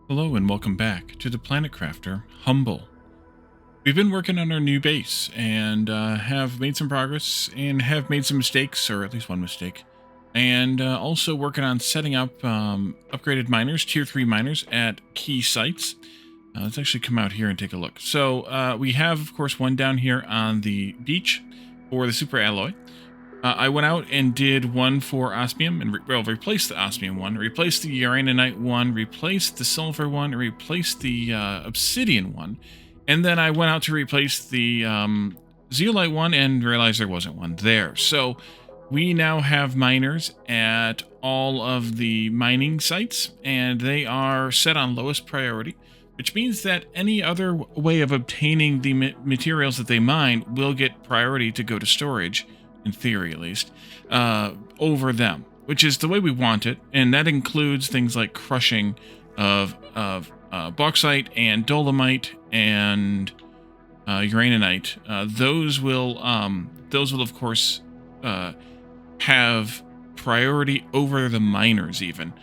Hello and welcome back to the Planet Crafter Humble. We've been working on our new base and have made some progress and have made some mistakes, or at least one mistake. And also working on setting up upgraded miners, tier 3 miners at key sites. Let's actually come out here and take a look. So we have, of course, one down here on the beach for the super alloy. I went out and did one for osmium and replaced the osmium one, replaced the uraninite one, replaced the sulfur one, replaced the obsidian one, and then I went out to replace the zeolite one and realized there wasn't one there. So we now have miners at all of the mining sites, and they are set on lowest priority, which means that any other way of obtaining the materials that they mine will get priority to go to storage, in theory at least, over them, which is the way we want it. And that includes things like crushing of bauxite and dolomite and uraninite. Those will of course have priority over the miners even.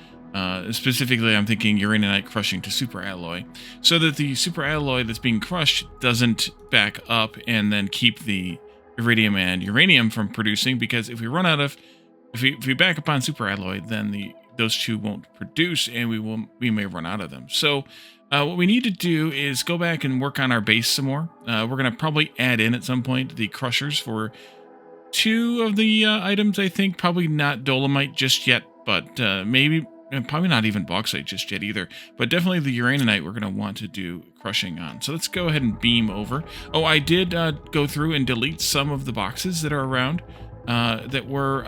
Specifically, I'm thinking uraninite crushing to super alloy, so that the super alloy that's being crushed doesn't back up and then keep the iridium and uranium from producing, because if we run out of, if we back up on super alloy, then those two won't produce, and we may run out of them. So what we need to do is go back and work on our base some more. We're going to probably add in at some point the crushers for two of the items, I think. Probably not dolomite just yet, but maybe, and probably not even bauxite just yet either, but definitely the uraninite we're going to want to do crushing on. So let's go ahead and beam over. Oh, I did go through and delete some of the boxes that are around that were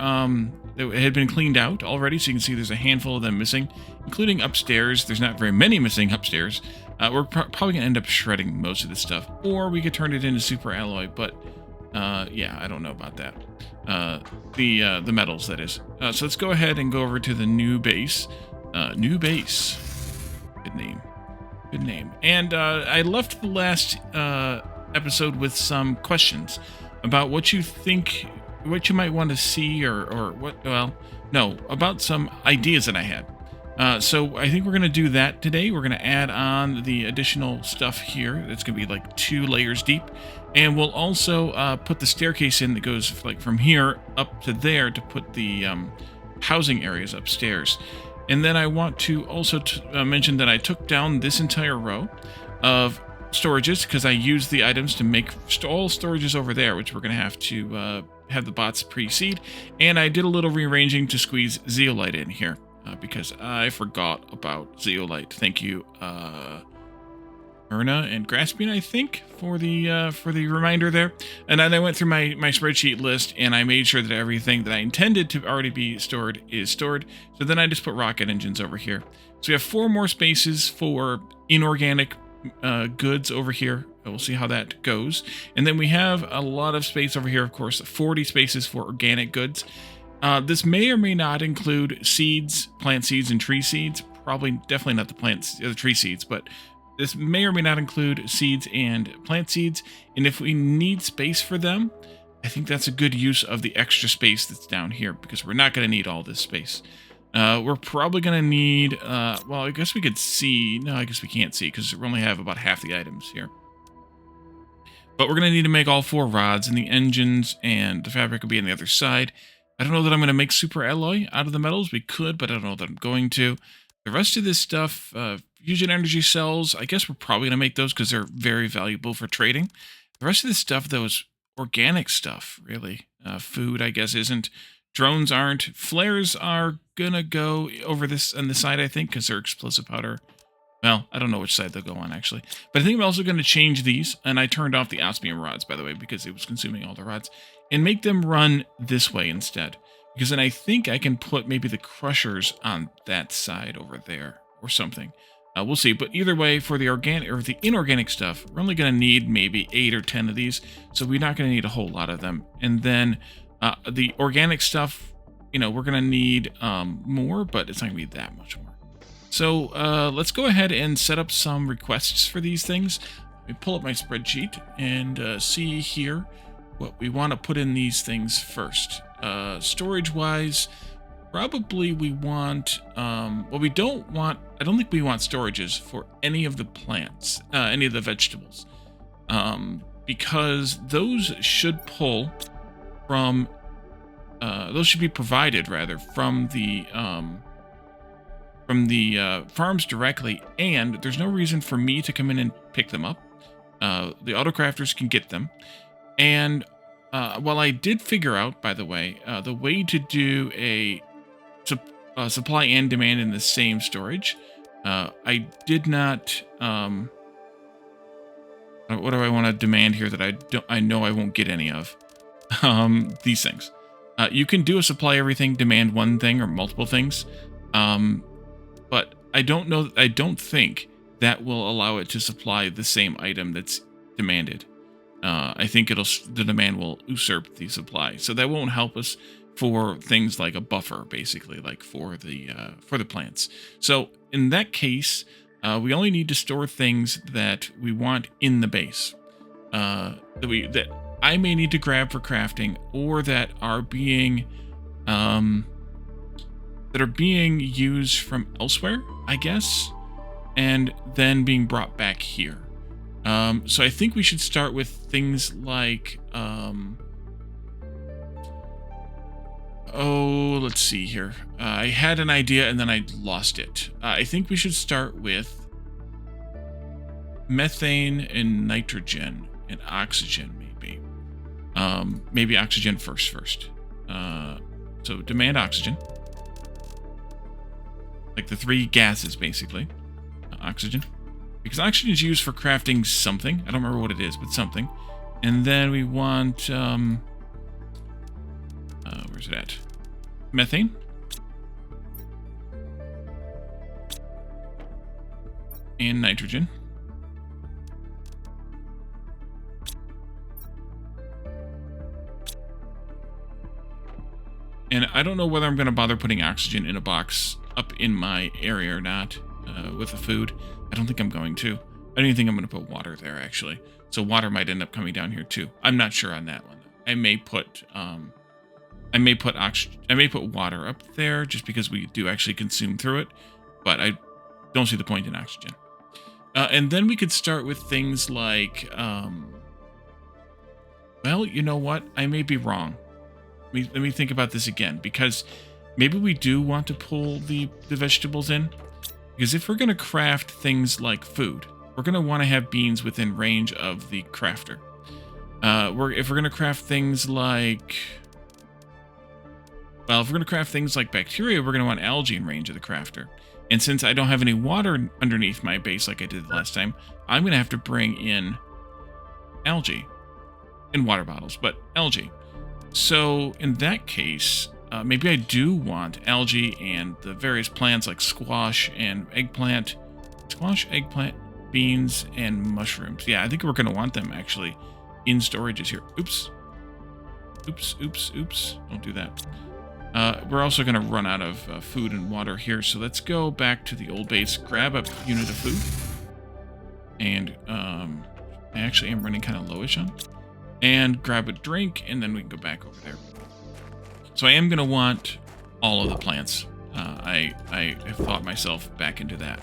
that had been cleaned out already. So you can see there's a handful of them missing, including upstairs. There's not very many missing upstairs. We're probably going to end up shredding most of this stuff, or we could turn it into super alloy, but yeah, I don't know about that. The metals, that is. So let's go ahead and go over to the new base. New base. Good name. Good name. And I left the last episode with some questions about what you think, what you might want to see, or what, well, no, about some ideas that I had. So I think we're going to do that today. We're going to add on the additional stuff here. It's going to be like 2 layers deep. And we'll also put the staircase in that goes like from here up to there to put the housing areas upstairs. And then I want to also mention that I took down this entire row of storages because I used the items to make all storages over there, which we're going to have the bots pre-seed. And I did a little rearranging to squeeze zeolite in here because I forgot about zeolite. Thank you, Erna and Graspine, I think, for the reminder there. And then I went through my spreadsheet list and I made sure that everything that I intended to already be stored is stored. So then I just put rocket engines over here. So we have 4 more spaces for inorganic goods over here. We'll see how that goes. And then we have a lot of space over here, of course, 40 spaces for organic goods. This may or may not include seeds, plant seeds, and tree seeds. Probably, definitely not the tree seeds, but this may or may not include seeds and plant seeds. And if we need space for them, I think that's a good use of the extra space that's down here, because we're not going to need all this space. We're probably going to need, well, I guess we could see. No, I guess we can't see because we only have about half the items here. But we're going to need to make all 4 rods, and the engines and the fabric will be on the other side. I don't know that I'm going to make super alloy out of the metals. We could, but I don't know that I'm going to. The rest of this stuff, fusion energy cells, I guess we're probably going to make those because they're very valuable for trading. The rest of this stuff, though, is organic stuff, really. Food, I guess, isn't. Drones aren't. Flares are going to go over this on the side, I think, because they're explosive powder. Well, I don't know which side they'll go on, actually. But I think I'm also going to change these. And I turned off the osmium rods, by the way, because it was consuming all the rods. And make them run this way instead. Because then I think I can put maybe the crushers on that side over there or something. We'll see. But either way, for the organic or the inorganic stuff, we're only going to need maybe 8 or 10 of these. So we're not going to need a whole lot of them. And then the organic stuff, you know, we're going to need more, but it's not going to be that much more. So let's go ahead and set up some requests for these things. Let me pull up my spreadsheet and see here what we want to put in these things first. Storage-wise, probably we want, well, we don't want, I don't think we want storages for any of the plants, any of the vegetables, because those should pull from, those should be provided rather from the farms directly, and there's no reason for me to come in and pick them up. The autocrafters can get them. And while I did figure out, by the way to do a supply and demand in the same storage, I did not. What do I want to demand here that I know I won't get any of? These things. You can do a supply everything, demand one thing or multiple things. But I don't know. I don't think that will allow it to supply the same item that's demanded. I think the demand will usurp the supply, so that won't help us for things like a buffer, basically, like for the plants. So in that case, we only need to store things that we want in the base, that I may need to grab for crafting, or that are being used from elsewhere, I guess, and then being brought back here. So I think we should start with things like, let's see here. I had an idea and then I lost it. I think we should start with methane and nitrogen and oxygen, maybe. Maybe oxygen first. So demand oxygen. Like the three gases, basically. Oxygen. Because oxygen is used for crafting something. I don't remember what it is, but something. And then we want... where's it at? Methane. And nitrogen. And I don't know whether I'm going to bother putting oxygen in a box up in my area or not with the food. I don't think I'm going to. I don't even think I'm going to put water there, actually. So water might end up coming down here too. I'm not sure on that one. I may put water up there just because we do actually consume through it, but I don't see the point in oxygen. And then we could start with things like, well, you know what? I may be wrong. Let me think about this again, because maybe we do want to pull the vegetables in. Because if we're going to craft things like food, we're going to want to have beans within range of the crafter. If we're going to craft things like... Well, if we're going to craft things like bacteria, we're going to want algae in range of the crafter. And since I don't have any water underneath my base like I did the last time, I'm going to have to bring in algae. In water bottles, but algae. So in that case... maybe I do want algae and the various plants like squash and eggplant. Squash, eggplant, beans, and mushrooms. Yeah, I think we're going to want them actually in storages here. Oops. Don't do that. We're also going to run out of food and water here. So let's go back to the old base, grab a unit of food. And I actually am running kind of lowish on. And grab a drink, and then we can go back over there. So I am going to want all of the plants. I have thought myself back into that.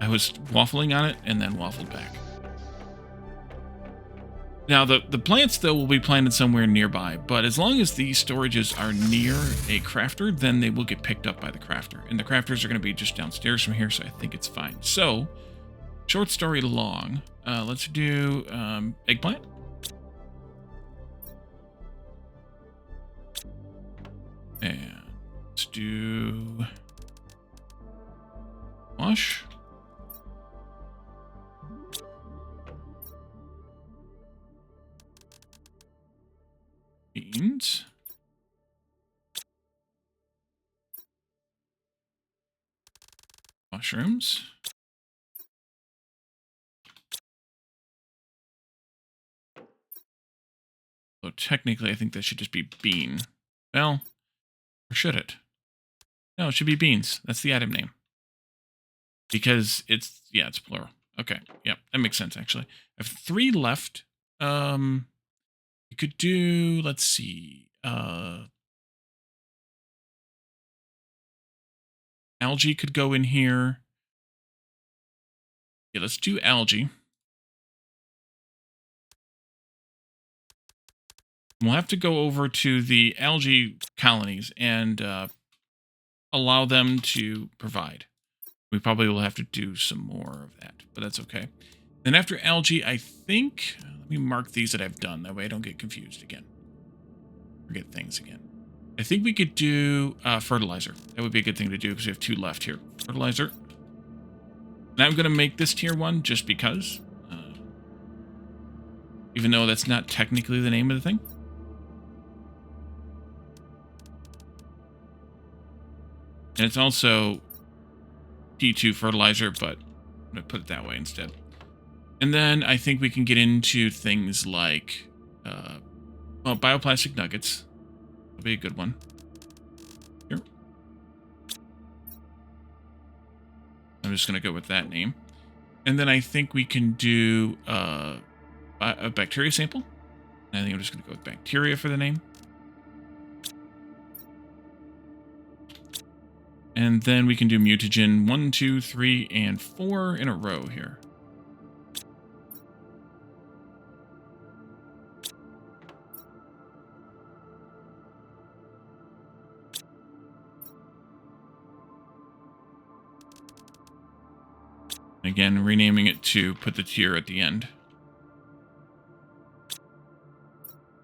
I was waffling on it and then waffled back. Now, the plants, though, will be planted somewhere nearby, but as long as these storages are near a crafter, then they will get picked up by the crafter. And the crafters are going to be just downstairs from here, so I think it's fine. So, short story long, let's do eggplant. And let's do wash. Beans. Mushrooms. So technically, I think that should just be bean. Well, or should it? No, it should be beans. That's the item name. Because it's plural. Okay, yep, that makes sense, actually. I have 3 left. You could do, let's see, Algae could go in here. Yeah, let's do algae. We'll have to go over to the algae colonies and allow them to provide. We probably will have to do some more of that, but that's okay. Then after algae, I think, let me mark these that I've done. That way I don't get confused again. Forget things again. I think we could do fertilizer. That would be a good thing to do because we have 2 left here. Fertilizer. And I'm going to make this tier 1 just because. Even though that's not technically the name of the thing. And it's also T2 fertilizer, but I'm going to put it that way instead. And then I think we can get into things like well, bioplastic nuggets. That'll be a good one. Here. I'm just going to go with that name. And then I think we can do a bacteria sample. And I think I'm just going to go with bacteria for the name. And then we can do mutagen 1, 2, 3, and 4 in a row here. Again, renaming it to put the tier at the end.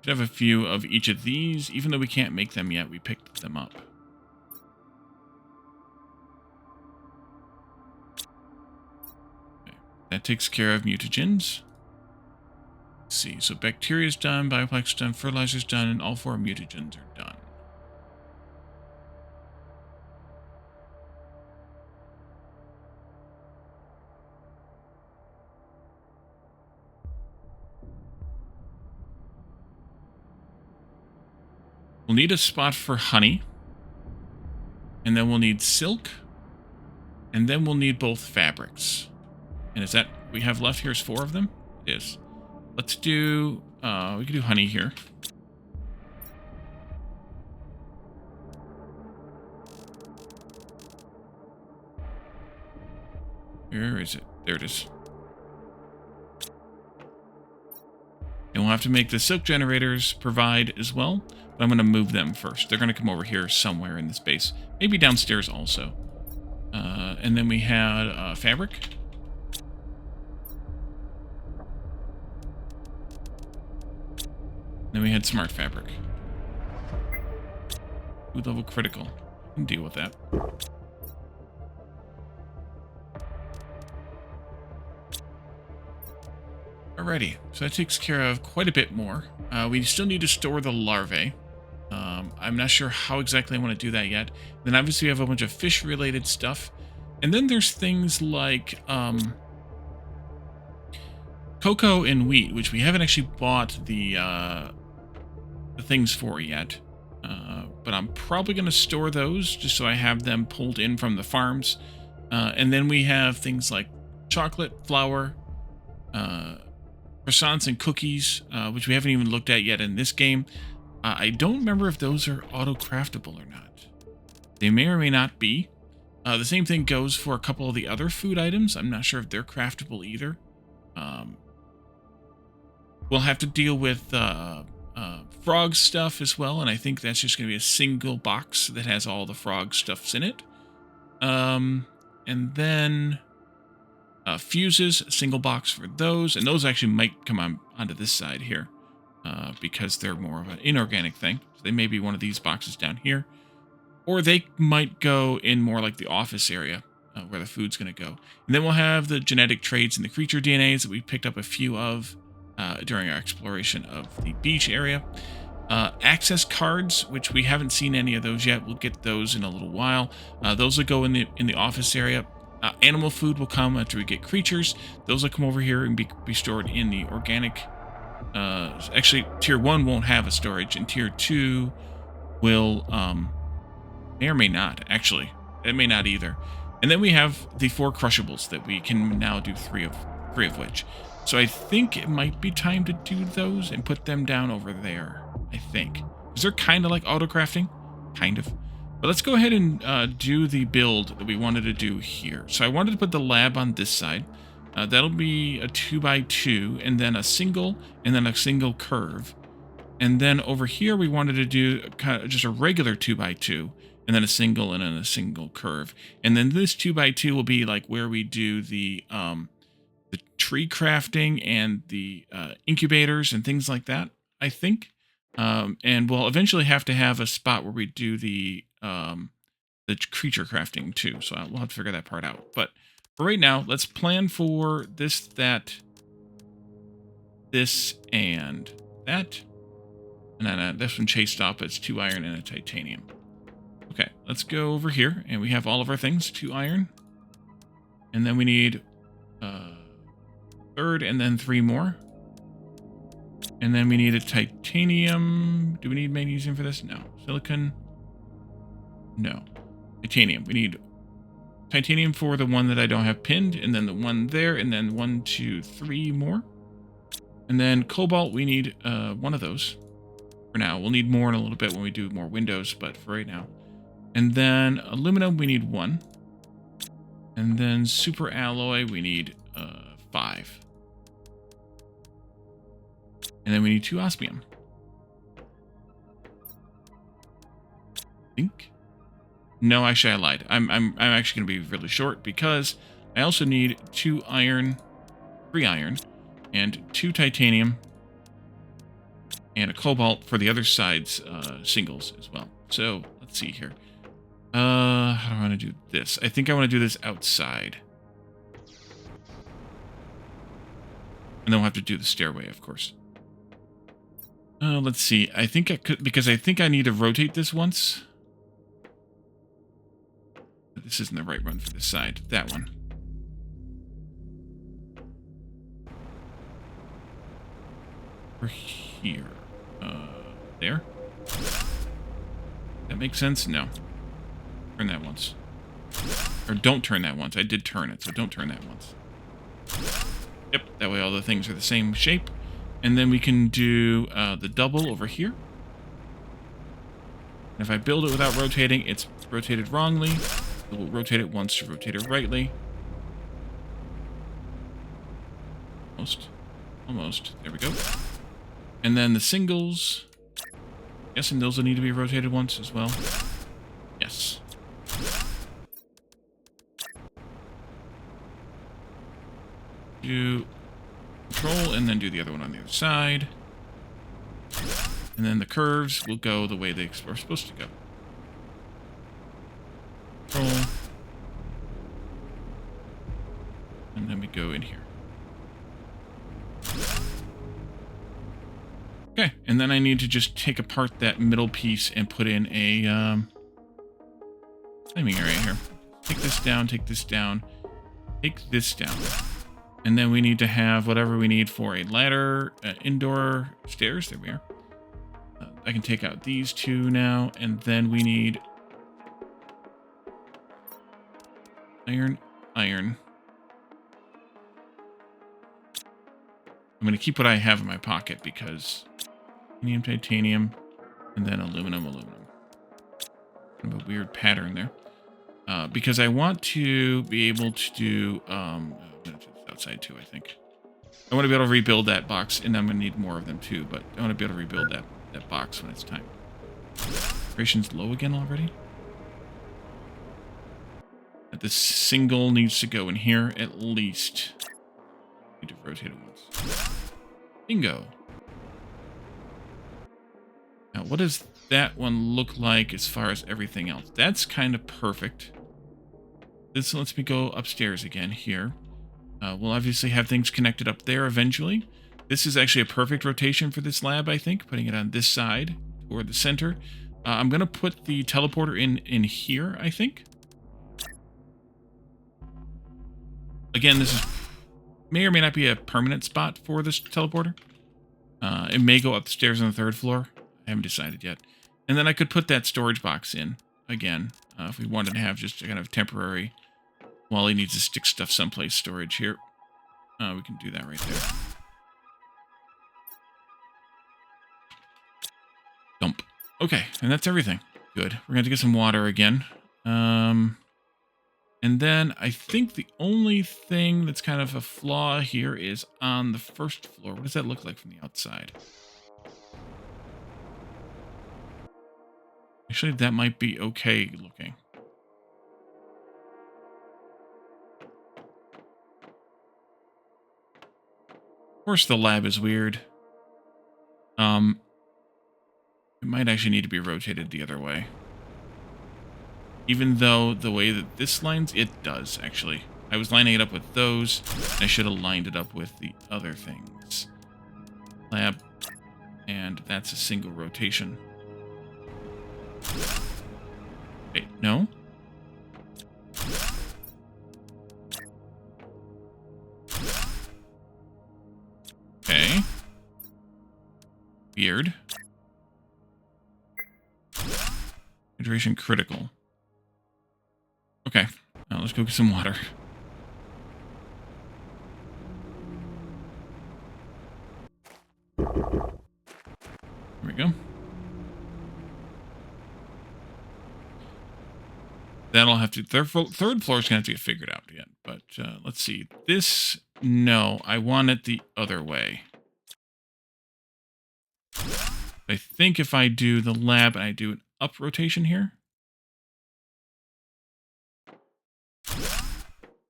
Should have a few of each of these. Even though we can't make them yet, we picked them up. Okay. That takes care of mutagens. Let's see, so bacteria's done, bioplastic's done, fertilizer's done, and all 4 mutagens are done. We'll need a spot for honey. And then we'll need silk. And then we'll need both fabrics. And is that we have left here is 4 of them? It is. Let's do, we can do honey here. Where is it? There it is. And we'll have to make the silk generators provide as well. But I'm going to move them first. They're going to come over here somewhere in this base. Maybe downstairs also. And then we had fabric. Then we had smart fabric. Food level critical. I can deal with that. Alrighty, so that takes care of quite a bit more. We still need to store the larvae. I'm not sure how exactly I want to do that yet. Then obviously we have a bunch of fish-related stuff. And then there's things like cocoa and wheat, which we haven't actually bought the things for yet. But I'm probably going to store those just so I have them pulled in from the farms. And then we have things like chocolate, flour, croissants and cookies, which we haven't even looked at yet in this game. I don't remember if those are auto-craftable or not. They may or may not be. The same thing goes for a couple of the other food items. I'm not sure if they're craftable either. We'll have to deal with frog stuff as well, and I think that's just going to be a single box that has all the frog stuffs in it. And then fuses, a single box for those, and those actually might come onto this side here because they're more of an inorganic thing. So they may be one of these boxes down here, or they might go in more like the office area where the food's going to go. And then we'll have the genetic traits and the creature DNAs that we picked up a few of during our exploration of the beach area. Access cards, which we haven't seen any of those yet. We'll get those in a little while. Those will go in the office area. Animal food will come after we get creatures. Those will come over here and be stored in the organic. Actually, tier 1 won't have a storage, and tier 2 will may or may not. Actually, it may not either. And then we have the 4 crushables that we can now do three of which. So I think it might be time to do those and put them down over there. I think because they're kind of like auto crafting, kind of. But let's go ahead and do the build that we wanted to do here. So I wanted to put the lab on this side. That'll be a 2x2, and then a single curve. And then over here, we wanted to do kind of just a regular 2x2, and then a single and then a single curve. And then this 2x2 will be like where we do the tree crafting and the incubators and things like that, I think. And we'll eventually have to have a spot where we do the creature crafting too. So we'll have to figure that part out. But for right now, let's plan for this, that, this, and that. And then this one chased off as 2 iron and a titanium. Okay, let's go over here, and we have all of our things, 2 iron. And then we need third and then 3 more. And then we need a titanium. Do we need magnesium for this? No. Silicon? No. Titanium. We need titanium for the one that I don't have pinned, and then the one there, and then 1, 2, 3 more. And then cobalt, we need 1 of those. For now. We'll need more in a little bit when we do more windows, but for right now. And then aluminum, we need 1. And then super alloy, we need 5. And then we need 2 osmium. I think. No, actually I lied. I'm actually going to be really short because I also need 2 iron, 3 iron, and 2 titanium, and a cobalt for the other side's singles as well. So let's see here. How do I want to do this? I think I want to do this outside. And then we'll have to do the stairway, of course. Let's see. I think I could, because I think I need to rotate this once. This isn't the right one for this side. That one. Over here. There. That makes sense? No. Turn that once. Or don't turn that once. I did turn it, so don't turn that once. Yep, that way all the things are the same shape. And then we can do the double over here. And if I build it without rotating, it's rotated wrongly. We'll rotate it once to rotate it rightly. Almost. There we go. And then the singles. Guessing those will need to be rotated once as well. Yes. Do control and then do the other one on the other side. And then the curves will go the way they are supposed to go. Control. And then we go in here. Okay, and then I need to just take apart that middle piece and put in a timing area here. Take this down, take this down, take this down. And then we need to have whatever we need for a ladder, indoor stairs. There we are. I can take out these 2 now, and then we need iron. I'm going to keep what I have in my pocket because titanium, and then aluminum. Kind of a weird pattern there. Because I want to be able to do... I'm going to do this outside too, I think. I want to be able to rebuild that box, and I'm going to need more of them too, but I want to be able to rebuild that box when it's time. Operation's low again already? This single needs to go in here at least. Need to rotate it once. Bingo. Now, what does that one look like as far as everything else? That's kind of perfect. This lets me go upstairs again here. We'll obviously have things connected up there eventually. This is actually a perfect rotation for this lab, I think. Putting it on this side or the center. I'm going to put the teleporter in here, I think. Again, this is may or may not be a permanent spot for this teleporter. It may go upstairs on the 3rd floor. I haven't decided yet. And then I could put that storage box in again if we wanted to have just a kind of temporary, while he needs to stick stuff someplace storage here. We can do that right there. Dump. Okay, and that's everything. Good. We're going to get some water again. And then I think the only thing that's kind of a flaw here is on the first floor. What does that look like from the outside? Actually, that might be okay looking. Of course, the lab is weird. It might actually need to be rotated the other way. Even though the way that this lines, it does, actually. I was lining it up with those. I should have lined it up with the other things. Lab. And that's a single rotation. Wait, no? Okay. Weird. Hydration critical. Okay. Now let's go get some water. There we go. That'll have to... Third floor is going to have to get figured out yet. But let's see. This... No, I want it the other way. I think if I do the lab and I do an up rotation here.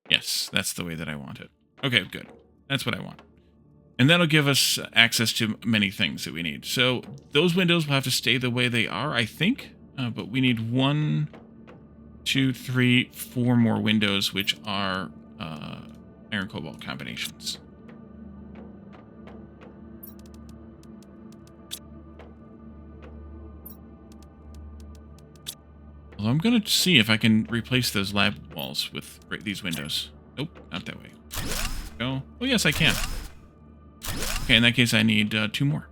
Yes, that's the way that I want it. Okay, good. That's what I want. And that'll give us access to many things that we need. So those windows will have to stay the way they are, I think. But we need 1, 2, 3, 4 more windows, which are iron cobalt combinations. Although I'm going to see if I can replace those lab walls with these windows. Nope, not that way. Go. Oh, yes, I can. Okay, in that case, I need 2 more.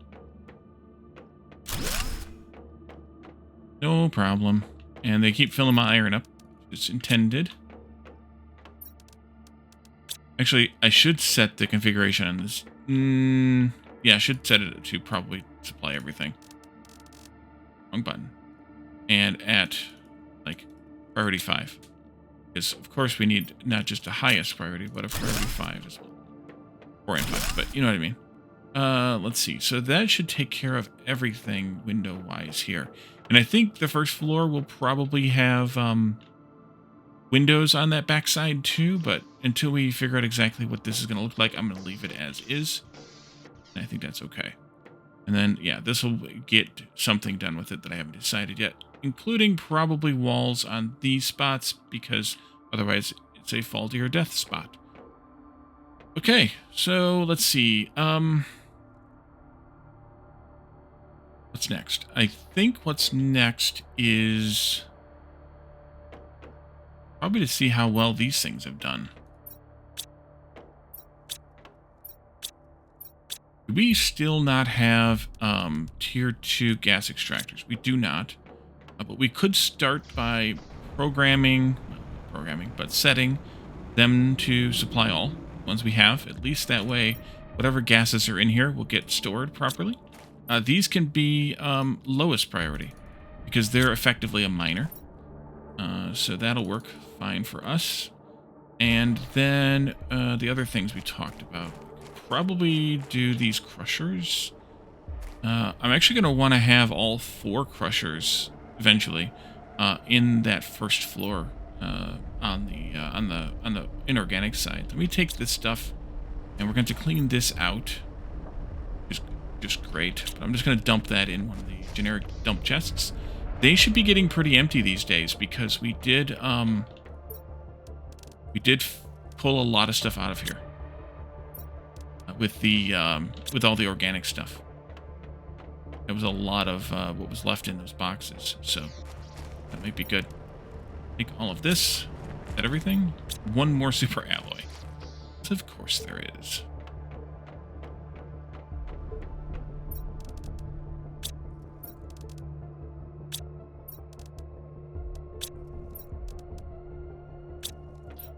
No problem. And they keep filling my iron up. It's intended. Actually, I should set the configuration on this. Yeah, I should set it to probably supply everything. Wrong button. And at, like, priority 5. Because, of course, we need not just a highest priority, but a priority 5 as well. 4 and 5, but you know what I mean. Let's see. So that should take care of everything window-wise here. And I think the first floor will probably have windows on that backside too, but until we figure out exactly what this is going to look like, I'm going to leave it as is. And I think that's okay. And then, yeah, this will get something done with it that I haven't decided yet, including probably walls on these spots, because otherwise it's a fall to your death spot. Okay, so let's see. What's next? I think what's next is probably to see how well these things have done. Do we still not have tier 2 gas extractors? We do not. But we could start by setting them to supply all ones we have. At least that way, whatever gases are in here will get stored properly. These can be lowest priority because they're effectively a miner. So that'll work fine for us. And then the other things we talked about. Probably do these crushers. I'm actually going to want to have all 4 crushers eventually in that first floor on the inorganic side. Let me take this stuff and we're going to clean this out. Just great. But I'm just going to dump that in one of the generic dump chests. They should be getting pretty empty these days because we did pull a lot of stuff out of here with all the organic stuff. There was a lot of what was left in those boxes, so that might be good. Take all of this. Is that everything? 1 more super alloy. So of course there is.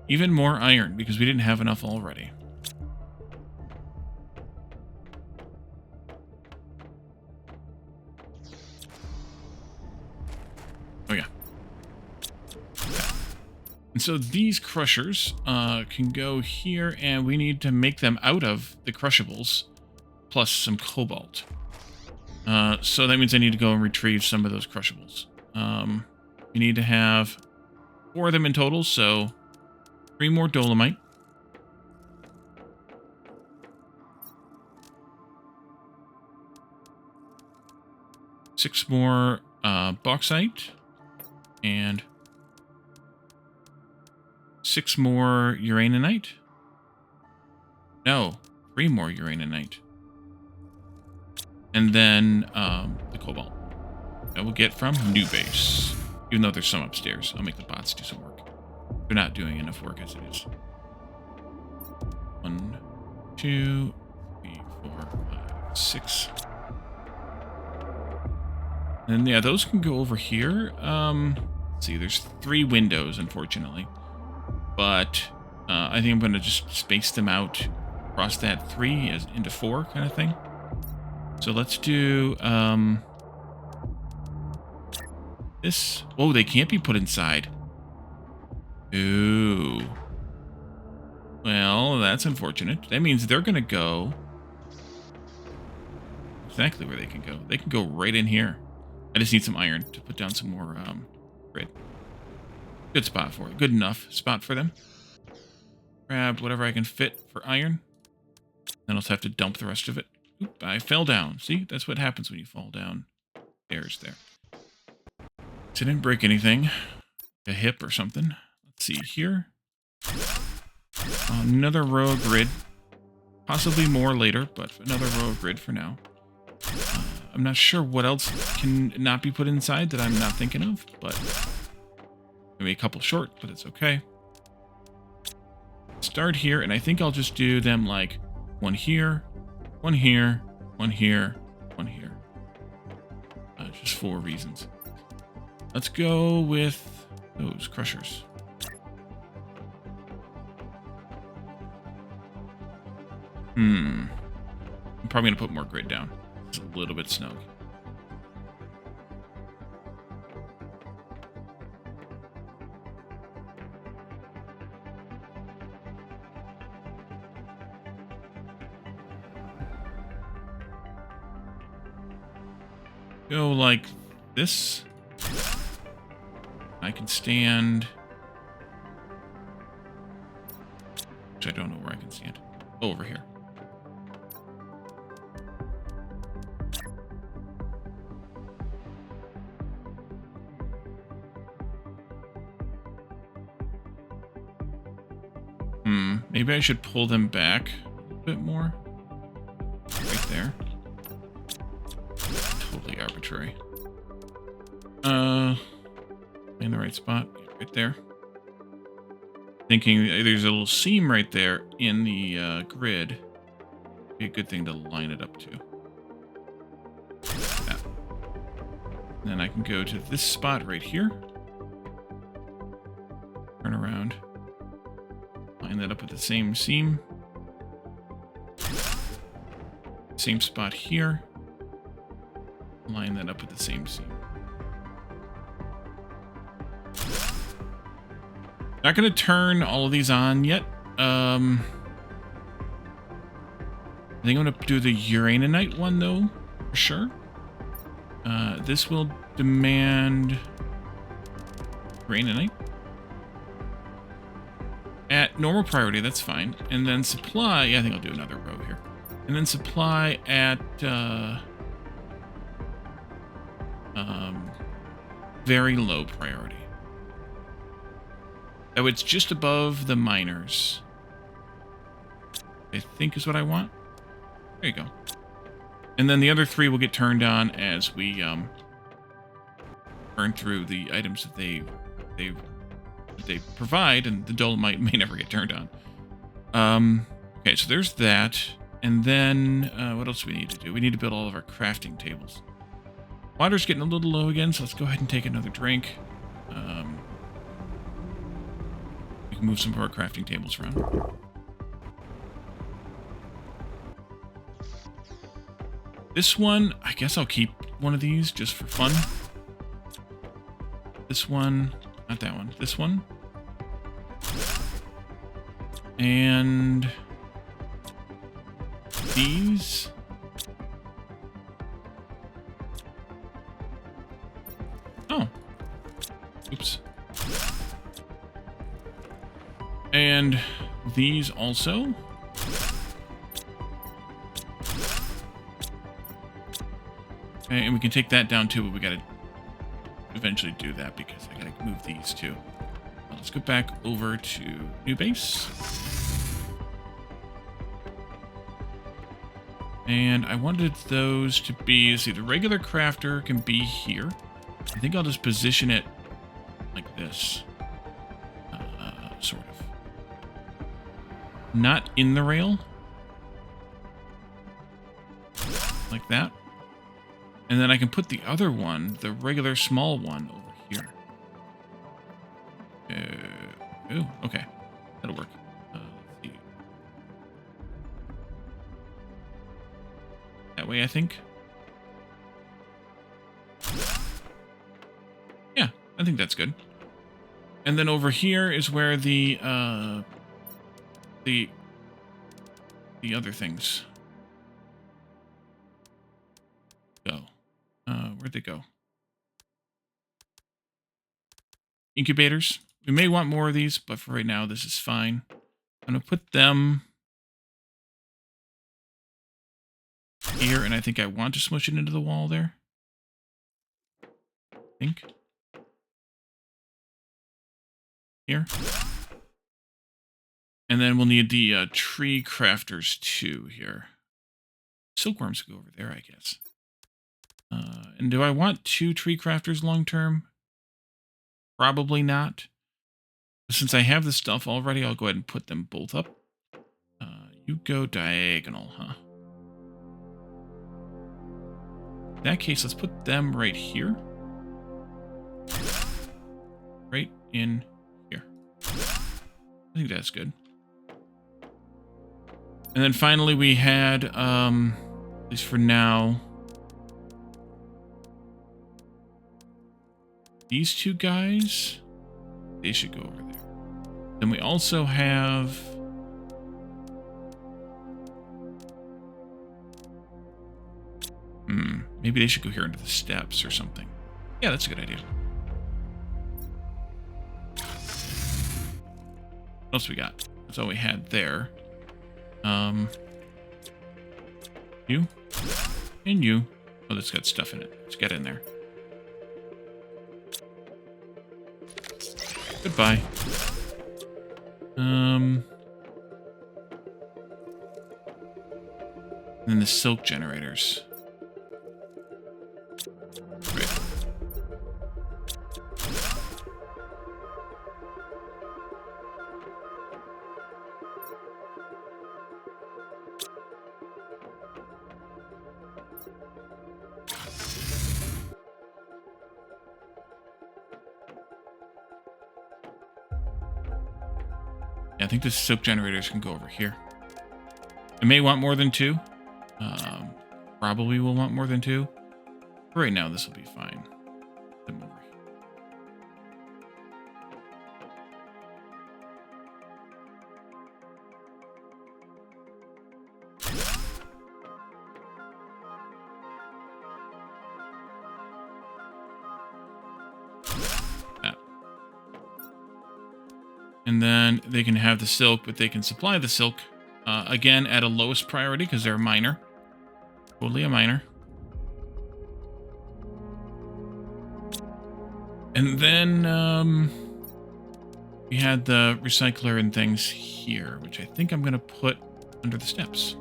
Even more iron, because we didn't have enough already. And so these crushers can go here, and we need to make them out of the crushables, plus some cobalt. So that means I need to go and retrieve some of those crushables. We need to have 4 of them in total, so 3 more dolomite. Six more bauxite, and 6 more uraninite. No, 3 more uraninite. And then the cobalt that we'll get from new base. Even though there's some upstairs, I'll make the bots do some work. They're not doing enough work as it is. 1, 2, 3, 4, 5, 6. And yeah, those can go over here. Let's see, there's 3 windows, unfortunately. But I think I'm going to just space them out across that 3 as into 4 kind of thing. So let's do this. Oh, they can't be put inside. Ooh. Well, that's unfortunate. That means they're going to go exactly where they can go. They can go right in here. I just need some iron to put down some more grid. Good spot for it. Good enough spot for them. Grab whatever I can fit for iron. Then I'll just have to dump the rest of it. Oop, I fell down. See, that's what happens when you fall down. There's there. So I didn't break anything. A hip or something. Let's see here. Another row of grid. Possibly more later, but another row of grid for now. I'm not sure what else can not be put inside that I'm not thinking of, but maybe a couple short, but it's okay. Start here, and I think I'll just do them like 1 here, 1 here, 1 here, 1 here. Just 4 reasons. Let's go with those crushers. I'm probably going to put more grid down. It's a little bit snug. Go like this. I can stand. Which I don't know where I can stand. Oh, over here. Maybe I should pull them back a bit more. Right there. Totally arbitrary. In the right spot. Right there. Thinking there's a little seam right there in the grid. Be a good thing to line it up to. Yeah. And then I can go to this spot right here. Turn around. Line that up with the same seam. Same spot here. Line that up with the same seam. Not going to turn all of these on yet. I think I'm going to do the uraninite one, though, for sure. This will demand uraninite. At normal priority, that's fine. And then supply, yeah, I think I'll do another row here. And then supply at very low priority. Oh, it's just above the miners. I think is what I want. There you go. And then the other 3 will get turned on as we burn through the items that they provide, and the dolomite may never get turned on. Okay, so there's that. And then what else do we need to do? We need to build all of our crafting tables. Water's getting a little low again, so let's go ahead and take another drink. We can move some of our crafting tables around. This one, I guess I'll keep one of these just for fun. This one, not that one. This one. And these. Oh. Oops. And these also. Okay, and we can take that down too, but we gotta eventually do that because I gotta move these too. Let's go back over to new base. And I wanted those to be, see, the regular crafter can be here. I think I'll just position it like this. Sort of. Not in the rail. Like that. And then I can put the other one, the regular small one, over here. Oh, okay. That'll work. Let's see. That way, I think. Yeah, I think that's good. And then over here is where the other things go. Where'd they go? Incubators. We may want more of these, but for right now, this is fine. I'm going to put them here, and I think I want to smush it into the wall there. I think. Here. And then we'll need the tree crafters too here. Silkworms go over there, I guess. And do I want 2 tree crafters long term? Probably not. Since I have the stuff already, I'll go ahead and put them both up. You go diagonal, huh? In that case, let's put them right here. Right in here. I think that's good. And then finally we had, at least for now, these 2 guys. They should go over there. Then we also have... maybe they should go here into the steps or something. Yeah, that's a good idea. What else we got? That's all we had there. You. And you. Oh, that's got stuff in it. Let's get in there. Goodbye. And then the silk generators. Right. Yeah, I think the silk generators can go over here. I may want more than 2. Probably will want more than 2. For right now, this will be fine. Put them over here. That. And then they can have the silk, but they can supply the silk, again, at a lowest priority because they're a miner. Totally a miner. And then we had the recycler and things here, which I think I'm going to put under the steps.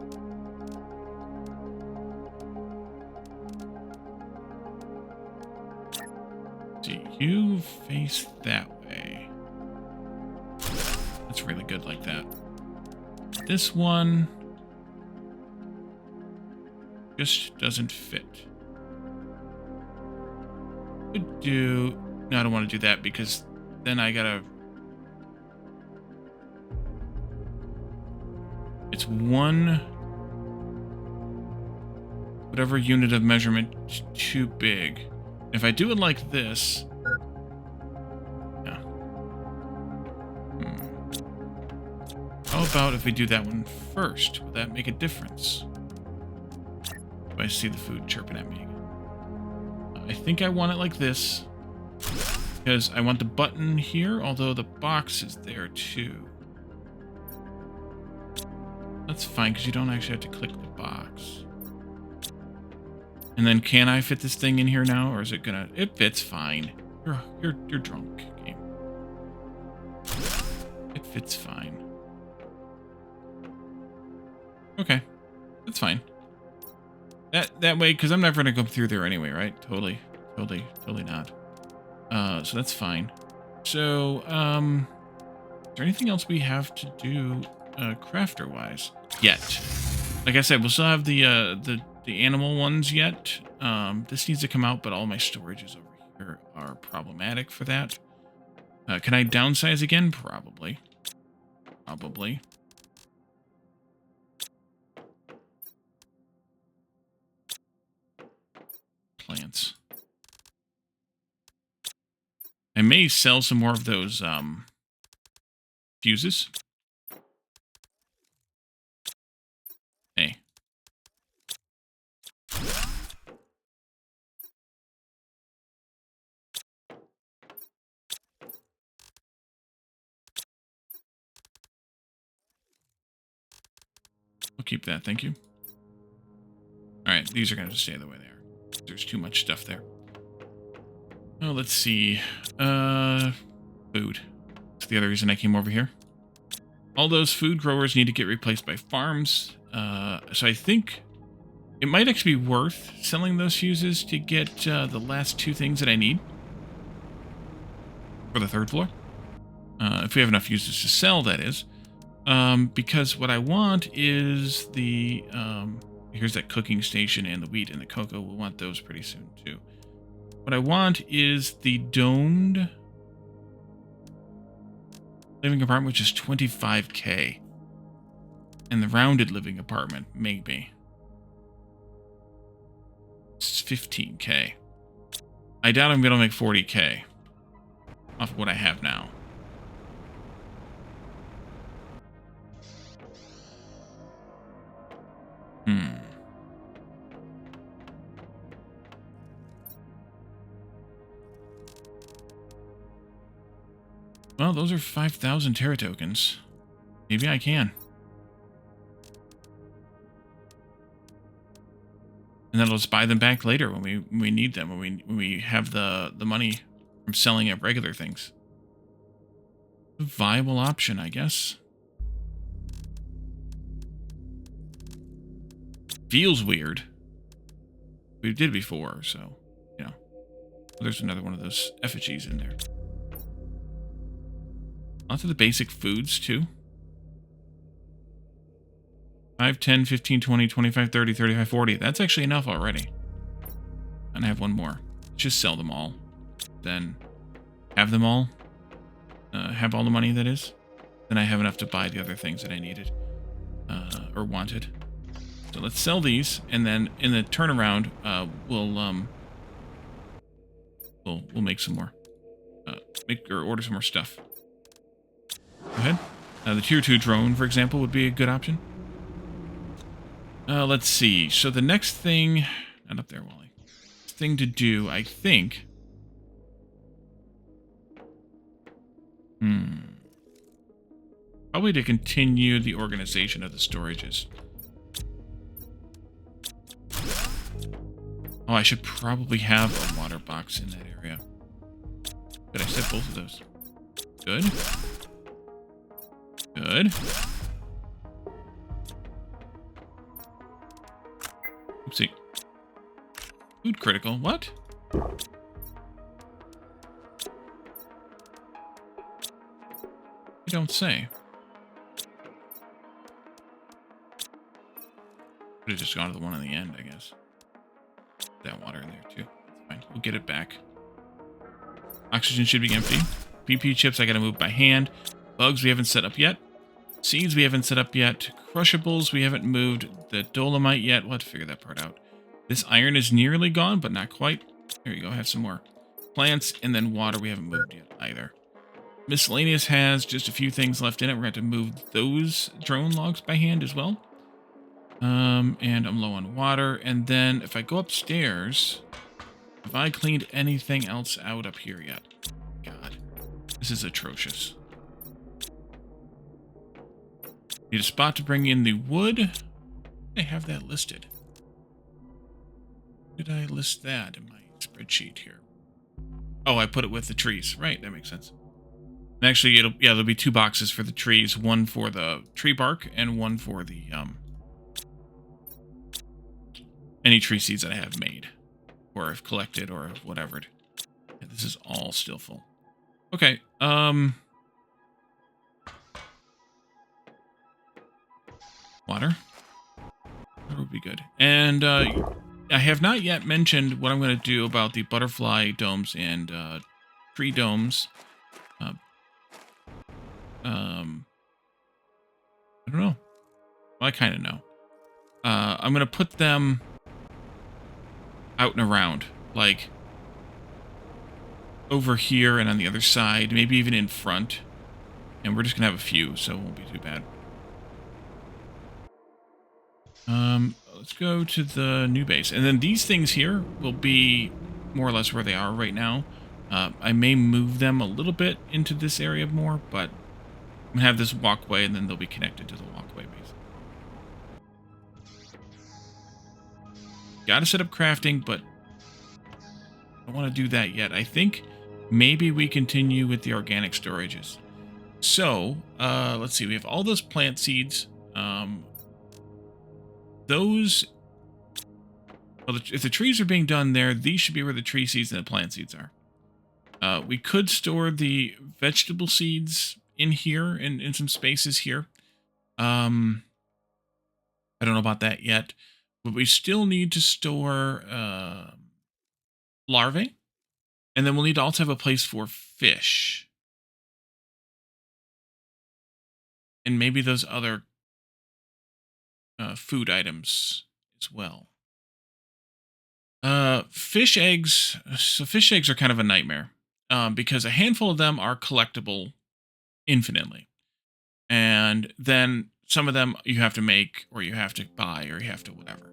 See, you face that way. That's really good like that. This one just doesn't fit. Could do... No, I don't want to do that because then I gotta... It's one... whatever unit of measurement too big. If I do it like this... Yeah. Oh, about if we do that one first? Will that make a difference? Do I see the food chirping at me? I think I want it like this. Because I want the button here, although the box is there too. That's fine, because you don't actually have to click the box. And then can I fit this thing in here now, or is it gonna... It fits fine. You're drunk, game. It fits fine. Okay. That's fine. That way, because I'm never gonna go through there anyway, right? Totally not. So that's fine. So, is there anything else we have to do, crafter-wise? Yet. Like I said, we'll still have the animal ones yet. This needs to come out, but all my storages over here are problematic for that. Can I downsize again? Probably. Plants. I may sell some more of those, fuses. Hey. I'll keep that, thank you. Alright, these are going to stay the way they are. There's too much stuff there. Oh, let's see. Food. That's the other reason I came over here. All those food growers need to get replaced by farms. So I think it might actually be worth selling those fuses to get the last two things that I need for the third floor. If we have enough fuses to sell, that is. Because what I want is the... here's that cooking station and the wheat and the cocoa. We'll want those pretty soon, too. What I want is the domed living apartment, which is 25K. And the rounded living apartment, maybe. It's 15K. I doubt I'm going to make 40K off of what I have now. Well, those are 5,000 Terra tokens. Maybe I can. And then I'll just buy them back later when we need them, when we have the money from selling at regular things. A viable option, I guess. Feels weird. We did before, so, you know. There's another one of those effigies in there. Lots of the basic foods, too. 5, 10, 15, 20, 25, 30, 35, 40. That's actually enough already. And I have one more. Just sell them all. Then have them all. Have all the money, that is. Then I have enough to buy the other things that I needed. Or wanted. So let's sell these, and then in the turnaround, we'll make some more. Order some more stuff. Go ahead. The tier 2 drone, for example, would be a good option. Let's see. So the next thing... Not up there, Wally. Thing to do, I think... Probably to continue the organization of the storages. Oh, I should probably have a water box in that area. But I set both of those. Good. Good. Oopsie. Food critical. What? You don't say. Could have just gone to the one on the end, I guess. That water in there, too. That's fine. We'll get it back. Oxygen should be empty. BP chips I gotta move by hand. Bugs we haven't set up yet. Seeds we haven't set up yet. Crushables we haven't moved. The dolomite yet. We'll have to figure that part out. This iron is nearly gone, but not quite. There you go. Have some more. Plants and then water we haven't moved yet either. Miscellaneous has just a few things left in it. We're going to have to move those drone logs by hand as well. And I'm low on water. And then if I go upstairs, have I cleaned anything else out up here yet? God, this is atrocious. Need a spot to bring in the wood. I have that listed. Did I list that in my spreadsheet here? Oh, I put it with the trees. Right, that makes sense. And actually, there'll be 2 boxes for the trees. One for the tree bark and one for the, any tree seeds that I have made. Or have collected or whatever. Yeah, this is all still full. Okay, water. That would be good. And, I have not yet mentioned what I'm going to do about the butterfly domes and, tree domes. I don't know. Well, I kind of know. I'm going to put them out and around, like over here and on the other side, maybe even in front. And we're just going to have a few, so it won't be too bad. Let's go to the new base. And then these things here will be more or less where they are right now. I may move them a little bit into this area more, but I'm going to have this walkway, and then they'll be connected to the walkway base. Got to set up crafting, but I don't want to do that yet. I think maybe we continue with the organic storages. So, let's see. We have all those plant seeds. Those... Well, if the trees are being done there, these should be where the tree seeds and the plant seeds are. We could store the vegetable seeds in here, in some spaces here. I don't know about that yet. But we still need to store larvae. And then we'll need to also have a place for fish. And maybe those other food items as well. Fish eggs. So fish eggs are kind of a nightmare. Because a handful of them are collectible infinitely. And then some of them you have to make, or you have to buy, or you have to whatever.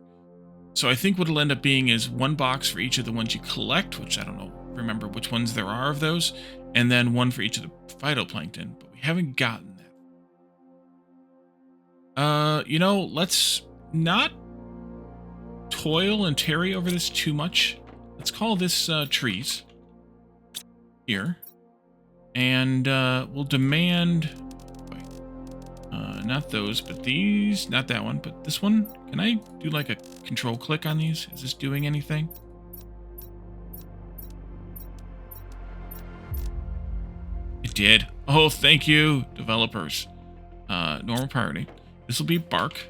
So I think what it'll end up being is 1 box for each of the ones you collect, which I don't know, remember which ones there are of those, and then 1 for each of the phytoplankton, but we haven't gotten that. You know, let's not toil and tarry over this too much. Let's call this trees here, and we'll demand... not those, but these. Not that one, but this one. Can I do like a control click on these? Is this doing anything? It did. Oh, thank you, developers. Normal priority. This will be bark.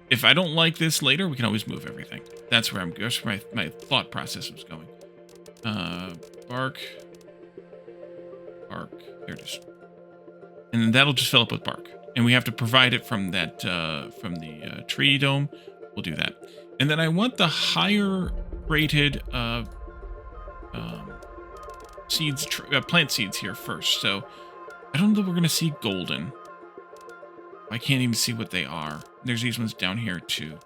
If I don't like this later, we can always move everything. That's where my thought process was going. Bark. Bark. There it is. And that'll just fill up with bark. And we have to provide it from that, from the tree dome. We'll do that. And then I want the higher rated seeds, plant seeds here first. So I don't know that we're going to see golden. I can't even see what they are. There's these ones down here too.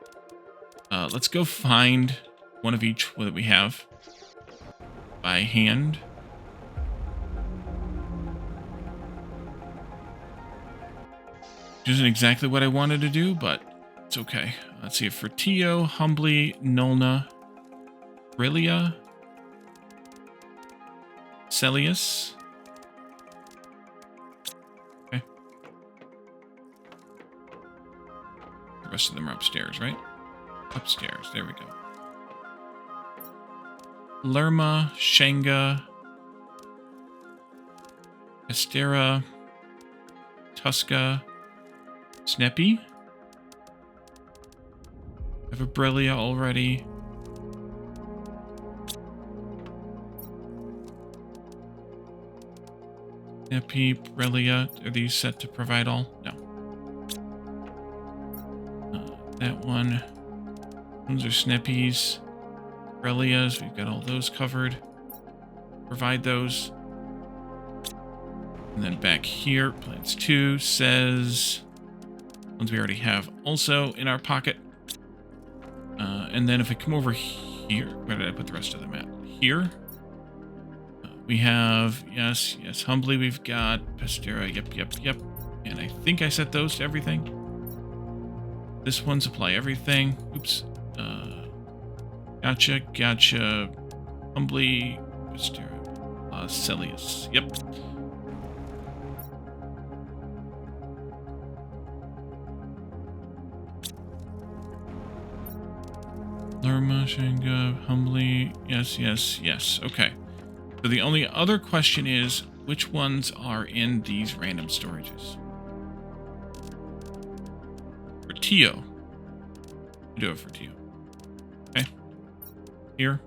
Let's go find one of each that we have by hand. Which isn't exactly what I wanted to do, but it's okay. Let's see. Fertio, Humbly, Nulna, Brilia, Celius. Okay. The rest of them are upstairs, right? Upstairs. There we go. Lerma, Shenga, Estera, Tuska, Sneppy. I have a Brilia already. Sneppy, Brilia. Are these set to provide all? No. That one. Those are Sneppies. Brelias. We've got all those covered. provide those. And then back here, plants 2 says ones we already have also in our pocket. And then if we come over here, where did I put the rest of them at? Here. We have, yes, humbly we've got Pastera, yep. And I think I set those to everything. This one, supply everything. Oops. Gotcha. Humbly, Pastera, Celius, yep. Lerma, Shanga, humbly, yes, okay. So the only other question is, which ones are in these random storages? For Tio. Do it for Tio. Okay. Here.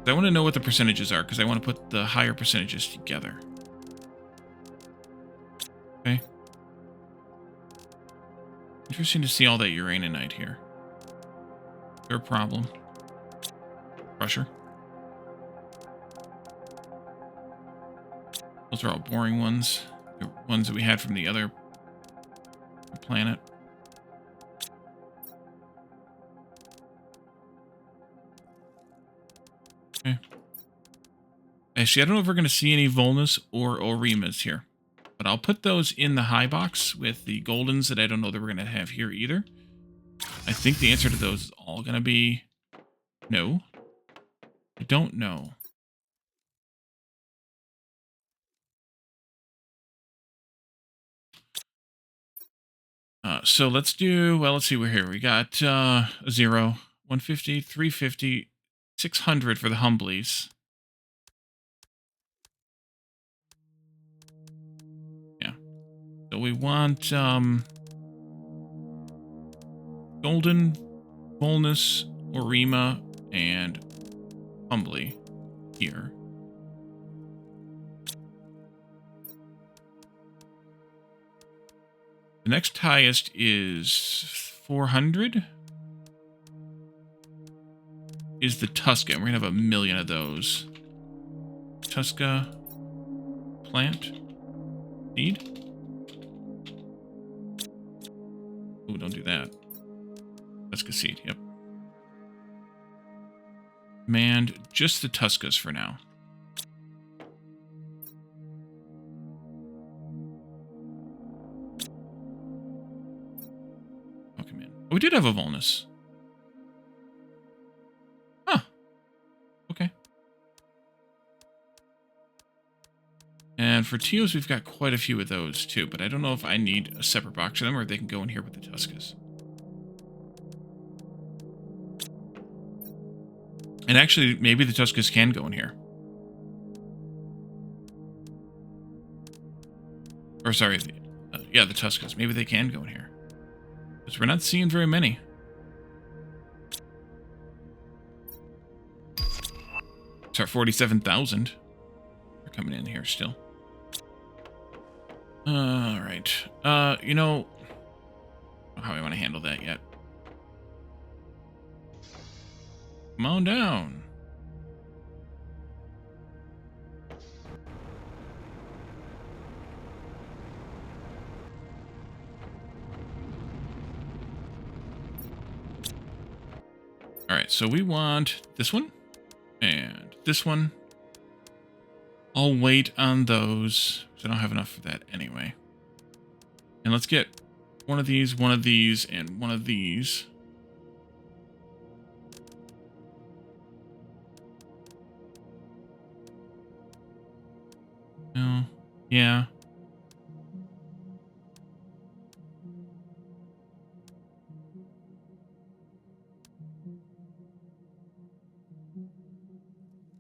I want to know what the percentages are, because I want to put the higher percentages together. Okay. Interesting to see all that uraninite here. Is there a problem? Pressure. Those are all boring ones. The ones that we had from the other planet. Okay. Actually, I don't know if we're going to see any Volnus or Orimas here. But I'll put those in the high box with the Goldens that I don't know that we're going to have here either. I think the answer to those is all going to be no. I don't know. So let's do, well, let's see, we're here. We got 0, 150, 350, 600 for the Humblies. Yeah. So we want Golden, Volnus, Orima, and Humbly here. The next highest is 400. Is the Tusca. We're going to have 1 million of those. Tusca plant. Seed. Oh, don't do that. Tusca seed, yep. Manned just the Tuscas for now. Oh, come in. Oh, we did have a Volnus. Huh. Okay. And for Tios, we've got quite a few of those too, but I don't know if I need a separate box for them or if they can go in here with the Tuscas. And actually, maybe the Tuscas can go in here. Or sorry, yeah, the Tuscas. Maybe they can go in here. Because we're not seeing very many. Sorry, 47,000. They're coming in here still. Alright. You know, I don't know how I want to handle that yet. Come on down. Alright, so we want this one and this one. I'll wait on those, because I don't have enough for that anyway. And let's get one of these, and one of these. No. Yeah.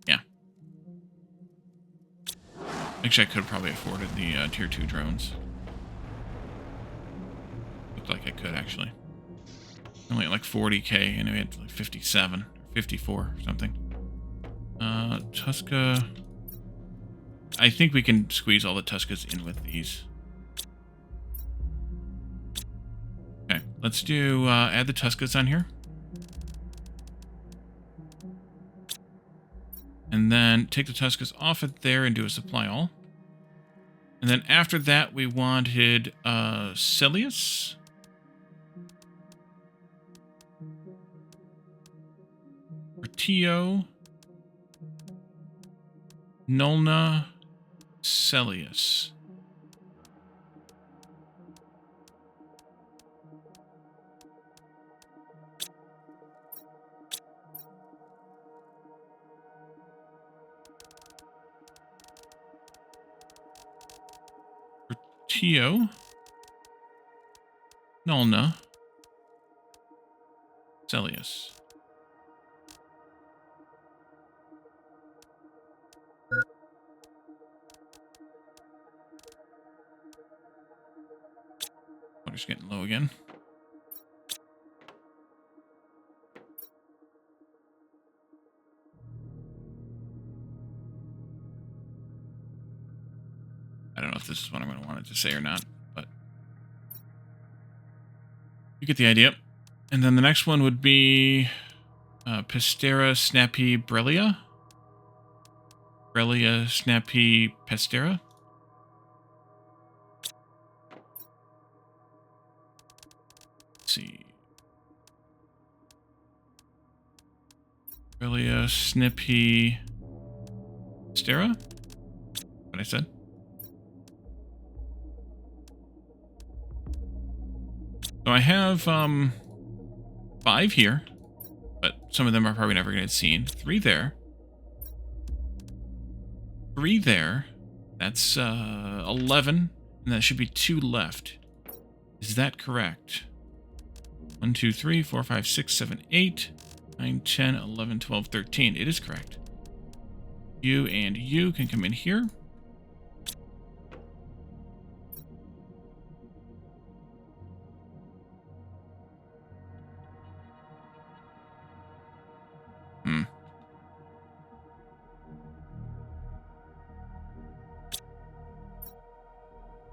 Yeah. Actually, I could have probably afforded the tier 2 drones. Looked like I could, actually. Only like 40k, and we had like 57, 54 or something. Tusca. I think we can squeeze all the Tuscas in with these. Okay, let's do, add the Tuscas on here. And then take the Tuscas off of there and do a supply all. And then after that, we wanted Celius. Portillo. Nolna. Celius. Portillo. Nolna. Celius. Water's getting low again. I don't know if this is what I'm going to want it to say or not, but you get the idea. And then the next one would be Pestera Snappy Brelia. Brelia Snappy Pestera. Let's see. Brelia Snappy Pestera. What I said. So I have 5 here, but some of them are probably never going to get seen. 3 there. 3 there. That's 11, and that should be 2 left. Is that correct? 1, 2, 3, 4, 5, 6, 7, 8, 9, 10, 11, 12, 13. It is correct. You and you can come in here.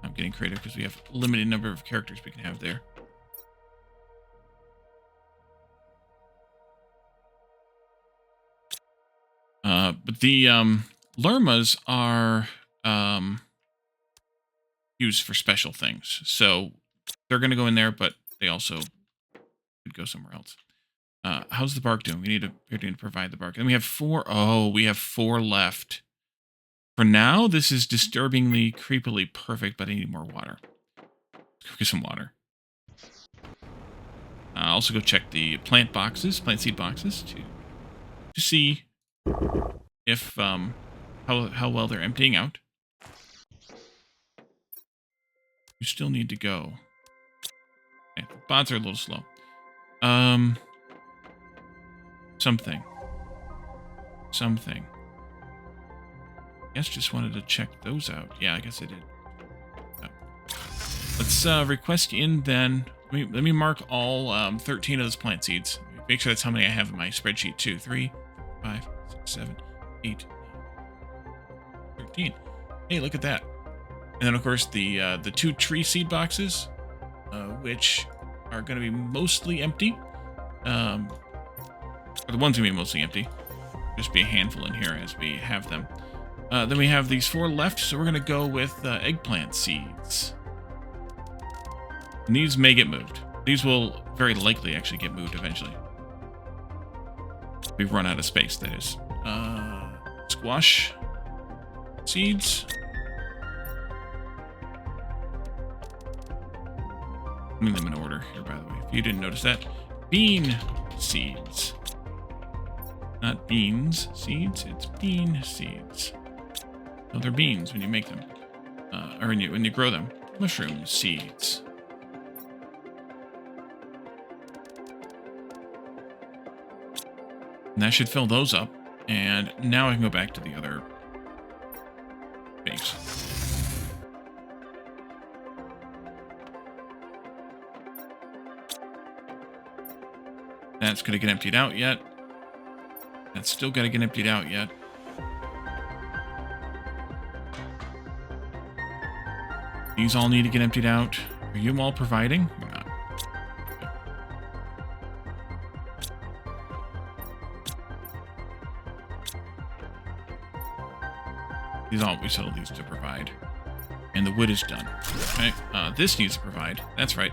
I'm getting creative because we have a limited number of characters we can have there. But the Lermas are used for special things. So they're going to go in there, but they also could go somewhere else. How's the bark doing? We need to provide the bark. And we have 4. Oh, we have 4 left. For now, this is disturbingly, creepily perfect, but I need more water. Let's go get some water. Also go check the plant seed boxes, to see if how well they're emptying out. You still need to go. Okay, the bots are a little slow. Something. I guess just wanted to check those out. Yeah, I guess I did. Let's request in then. Let me mark all 13 of those plant seeds. Make sure that's how many I have in my spreadsheet too. 3, 5, 6, 7, 8, 13. Hey, look at that. And then of course the 2 tree seed boxes, which are going to be mostly empty. Or the one's going to be mostly empty. Just be a handful in here as we have them. Then we have these 4 left, so we're going to go with eggplant seeds. And these may get moved. These will very likely actually get moved eventually. We've run out of space, that is. Squash seeds. I'm moving them in order here, by the way, if you didn't notice that. Bean seeds. Not beans seeds, it's bean seeds. No, they're beans when you make them. Or when you grow them. Mushroom seeds. And that should fill those up. And now I can go back to the other base. That's going to get emptied out yet. That's still got to get emptied out yet. These all need to get emptied out. Are you all providing? Or not? Okay. these all we settled these to provide. And the wood is done. Okay, this needs to provide. That's right.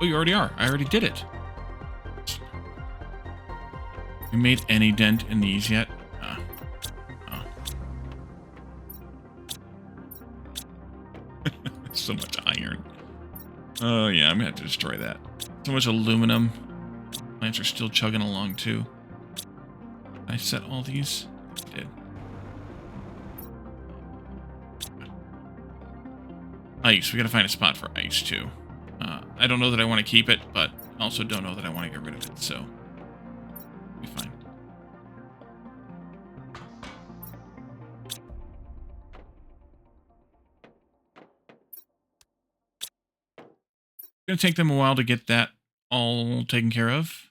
Oh, you already are. I already did it. You made any dent in these yet? Oh. So much iron. Oh, yeah, I'm going to have to destroy that. So much aluminum. Plants are still chugging along, too. Did I set all these? I did. Ice. We got to find a spot for ice, too. I don't know that I want to keep it, but also don't know that I want to get rid of it, so... be fine. It's going to take them a while to get that all taken care of.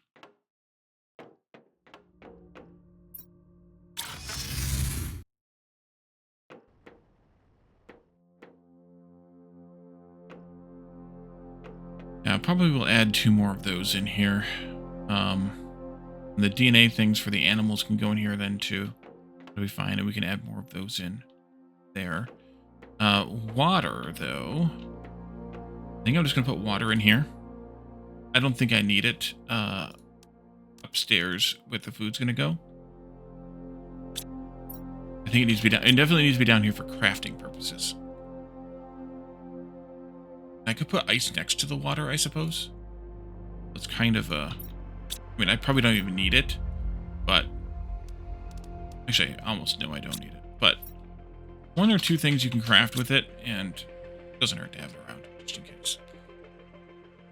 Yeah, probably will add 2 more of those in here. The DNA things for the animals can go in here then too. That'll be fine, and we can add more of those in there. Water, though. I think I'm just going to put water in here. I don't think I need it upstairs where the food's going to go. I think it needs to be down. It definitely needs to be down here for crafting purposes. I could put ice next to the water, I suppose. It's kind of a... I mean, I probably don't even need it, but... Actually, I almost know I don't need it. But 1 or 2 things you can craft with it, and it doesn't hurt to have it around, just in case.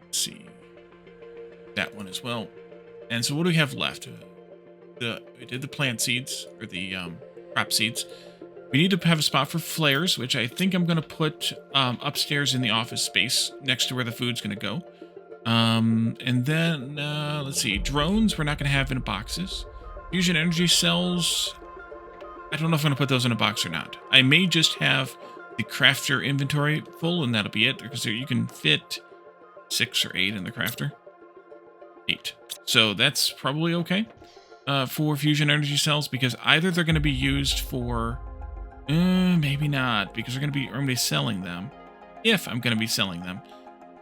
Let's see. That one as well. And so what do we have left? We did the plant seeds, or the crop seeds. We need to have a spot for flares, which I think I'm going to put upstairs in the office space next to where the food's going to go. And then, let's see, drones we're not going to have in boxes. Fusion energy cells, I don't know if I'm going to put those in a box or not. I may just have the crafter inventory full, and that'll be it, because you can fit 6 or 8 in the crafter. 8. So that's probably okay for fusion energy cells, because either they're going to be used for... maybe not, because we're going to be selling them. If I'm going to be selling them,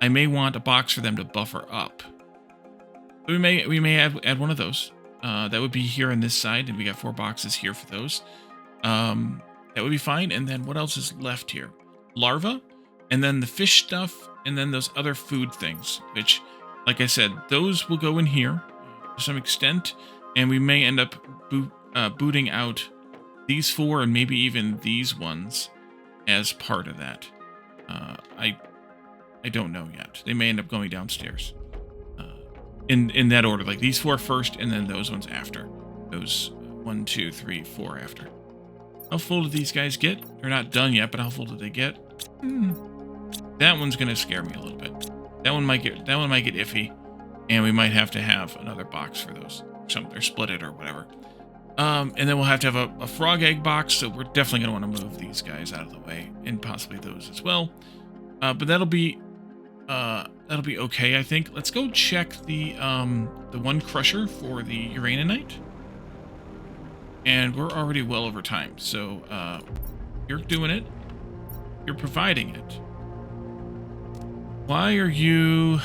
I may want a box for them to buffer up. So we may add one of those. That would be here on this side, and we got 4 boxes here for those. That would be fine. And then what else is left here? Larva, and then the fish stuff, and then those other food things, which, like I said, those will go in here to some extent, and we may end up booting out these 4 and maybe even these ones as part of that. I don't know yet. They may end up going downstairs in that order, like these 4 first and then those ones after. Those 1, 2, 3, 4 after. How full did these guys get? They're not done yet, but how full did they get? That one's gonna scare me a little bit. That one might get iffy, and we might have to have another box for those. Or split it or whatever. And then we'll have to have a frog egg box, so we're definitely going to want to move these guys out of the way, and possibly those as well. But that'll be okay, I think. Let's go check the one crusher for the uraninite. And we're already well over time, so you're doing it. You're providing it. Why are you...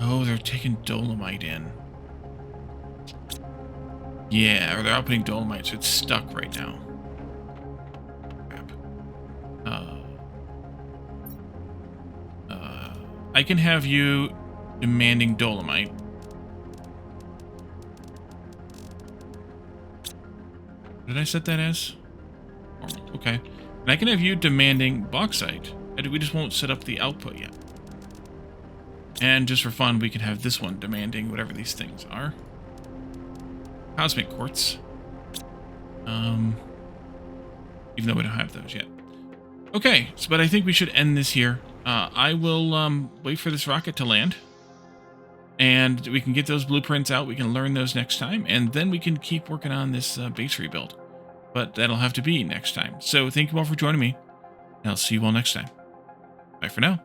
Oh, they're taking dolomite in. Yeah, or they're outputting dolomite, so it's stuck right now. Crap. I can have you demanding dolomite. What did I set that as? Normal. Okay. And I can have you demanding bauxite. We just won't set up the output yet. And just for fun, we can have this one demanding whatever these things are. Cosmic quartz. Even though we don't have those yet. Okay, so, but I think we should end this here. I will wait for this rocket to land. And we can get those blueprints out. We can learn those next time. And then we can keep working on this base rebuild. But that'll have to be next time. So thank you all for joining me. And I'll see you all next time. Bye for now.